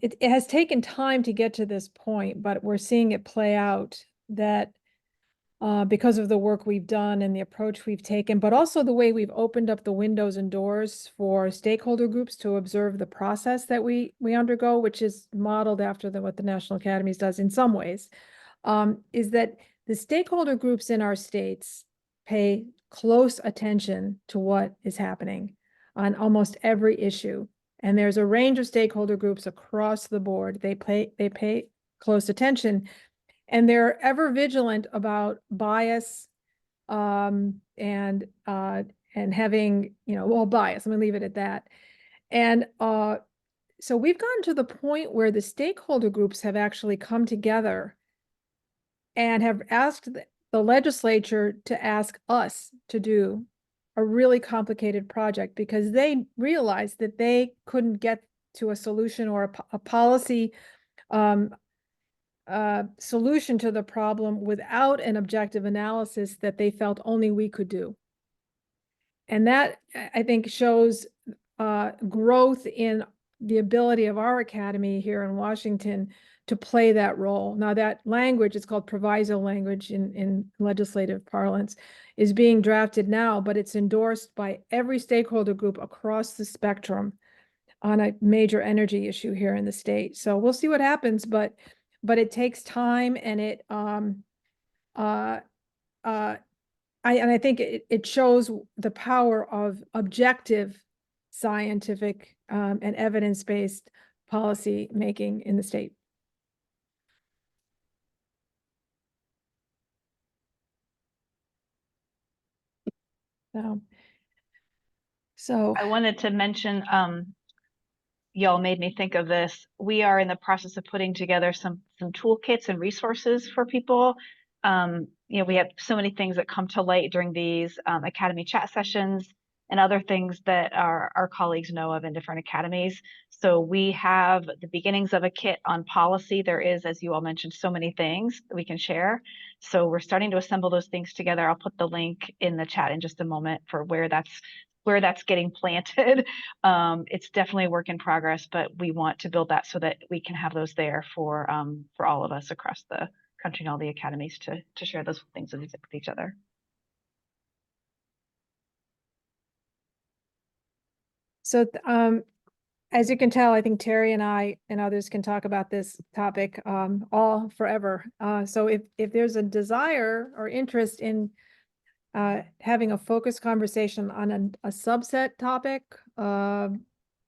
it has taken time to get to this point, but we're seeing it play out that because of the work we've done and the approach we've taken, but also the way we've opened up the windows and doors for stakeholder groups to observe the process that we undergo, which is modeled after what the National Academies does in some ways, is that the stakeholder groups in our states pay close attention to what is happening on almost every issue. And there's a range of stakeholder groups across the board. They pay close attention, and they're ever vigilant about bias and having, well, bias. I'm gonna leave it at that. And so we've gotten to the point where the stakeholder groups have actually come together and have asked the legislature to ask us to do a really complicated project because they realized that they couldn't get to a solution or a policy solution to the problem without an objective analysis that they felt only we could do. And that, I think, shows growth in the ability of our academy here in Washington to play that role. Now, that language, it's called proviso language in legislative parlance, is being drafted now, but it's endorsed by every stakeholder group across the spectrum on a major energy issue here in the state. So we'll see what happens, but it takes time, and I think it shows the power of objective scientific and evidence-based policy making in the state. So I wanted to mention, y'all made me think of this. We are in the process of putting together some toolkits and resources for people. We have so many things that come to light during these Academy chat sessions and other things that our colleagues know of in different academies. So we have the beginnings of a kit on policy. There is, as you all mentioned, so many things that we can share. So we're starting to assemble those things together. I'll put the link in the chat in just a moment for where that's getting planted. It's definitely a work in progress, but we want to build that so that we can have those there for all of us across the country and all the academies to share those things with each other. So as you can tell, I think Terri and I and others can talk about this topic all forever. So if there's a desire or interest in having a focused conversation on a subset topic or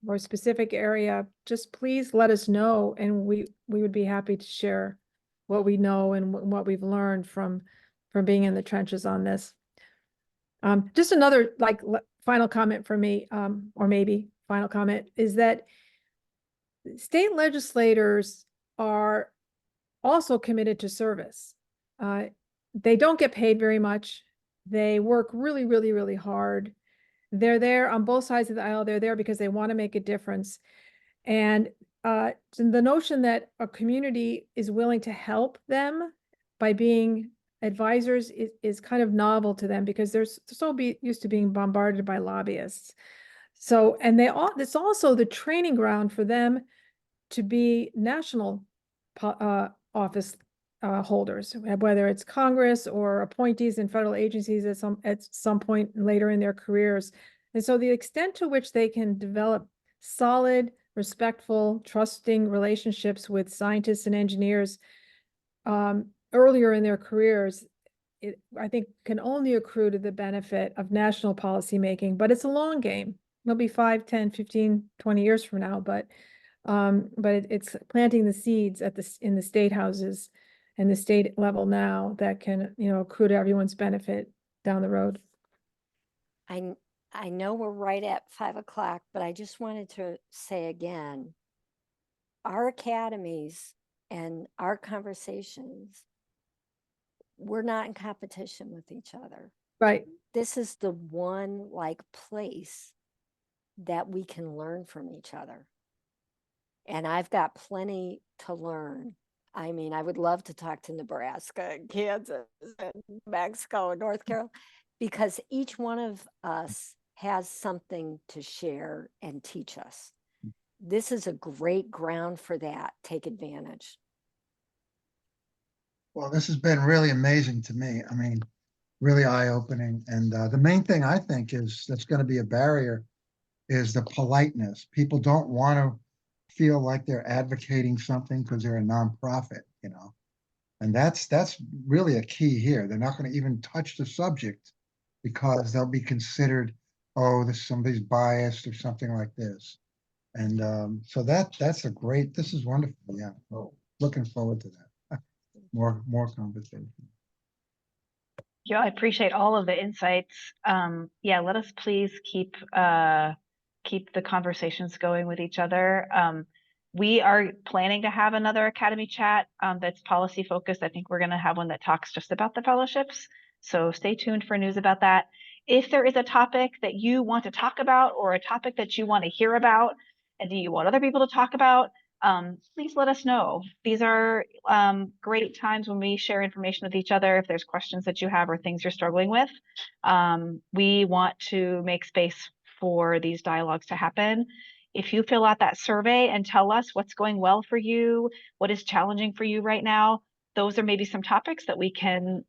a specific area, just please let us know, and we would be happy to share what we know and what we've learned from being in the trenches on this. Just another final comment from me, or maybe final comment, is that state legislators are also committed to service. They don't get paid very much. They work really, really, really hard. They're there on both sides of the aisle. They're there because they want to make a difference. And the notion that a community is willing to help them by being advisors is kind of novel to them because they're so used to being bombarded by lobbyists. So, and it's also the training ground for them to be national office holders, whether it's Congress or appointees in federal agencies at some point later in their careers. And so the extent to which they can develop solid, respectful, trusting relationships with scientists and engineers earlier in their careers, I think can only accrue to the benefit of national policy making, but it's a long game. It'll be 5, 10, 15, 20 years from now, but it's planting the seeds in the state houses and the state level now that can, accrue to everyone's benefit down the road. I know we're right at 5 o'clock, but I just wanted to say again, our academies and our conversations, we're not in competition with each other. Right. This is the one place that we can learn from each other. And I've got plenty to learn. I mean, I would love to talk to Nebraska and Kansas and Mexico and North Carolina, because each one of us has something to share and teach us. This is a great ground for that. Take advantage. Well, this has been really amazing to me. I mean, really eye-opening. And the main thing I think is that's going to be a barrier is the politeness. People don't want to feel like they're advocating something because they're a nonprofit, and that's really a key here. They're not going to even touch the subject because they'll be considered, oh, somebody's biased or something like this. And so this is wonderful. Yeah. Well, looking forward to that. More conversation. Yeah, I appreciate all of the insights. Let us please keep keep the conversations going with each other. We are planning to have another Academy chat that's policy focused. I think we're going to have one that talks just about the fellowships. So stay tuned for news about that. If there is a topic that you want to talk about or a topic that you want to hear about and you want other people to talk about, please let us know. These are great times when we share information with each other. If there's questions that you have or things you're struggling with, we want to make space for these dialogues to happen. If you fill out that survey and tell us what's going well for you, what is challenging for you right now, those are maybe some topics that we can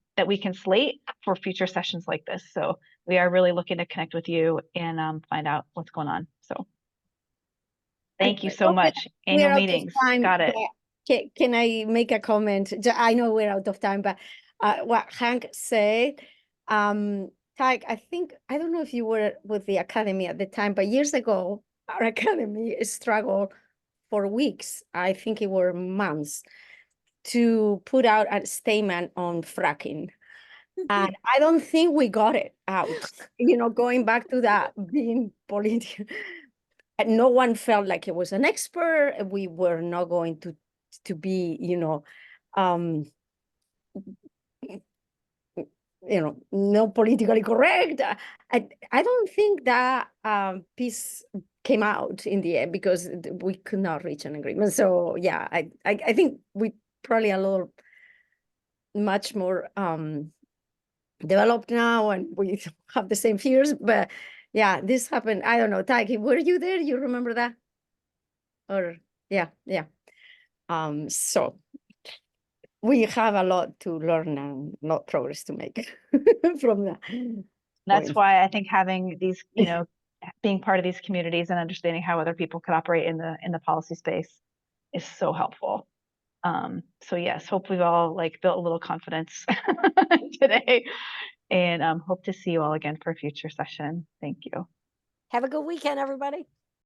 slate for future sessions like this. So we are really looking to connect with you and find out what's going on. So thank you so much. Annual We're out of meetings. time, Got it. but can I make a comment? I know we're out of time, but what Hank said, Tyke, I don't know if you were with the Academy at the time, but years ago, our Academy struggled for weeks, I think it were months, to put out a statement on fracking. And I don't think we got it out, going back to that being political. No one felt like it was an expert. We were not going to be, no politically correct. I don't think that piece came out in the end because we could not reach an agreement. So yeah, I think we probably a little much more developed now, and we have the same fears. But yeah, this happened. I don't know, Taiki, were you there? You remember that? Or yeah. So we have a lot to learn and a lot of progress to make from that. That's point. why I think having these, being part of these communities and understanding how other people could operate in the policy space is so helpful. So yes, hope we've all built a little confidence today, and hope to see you all again for a future session. Thank you. Have a good weekend, everybody.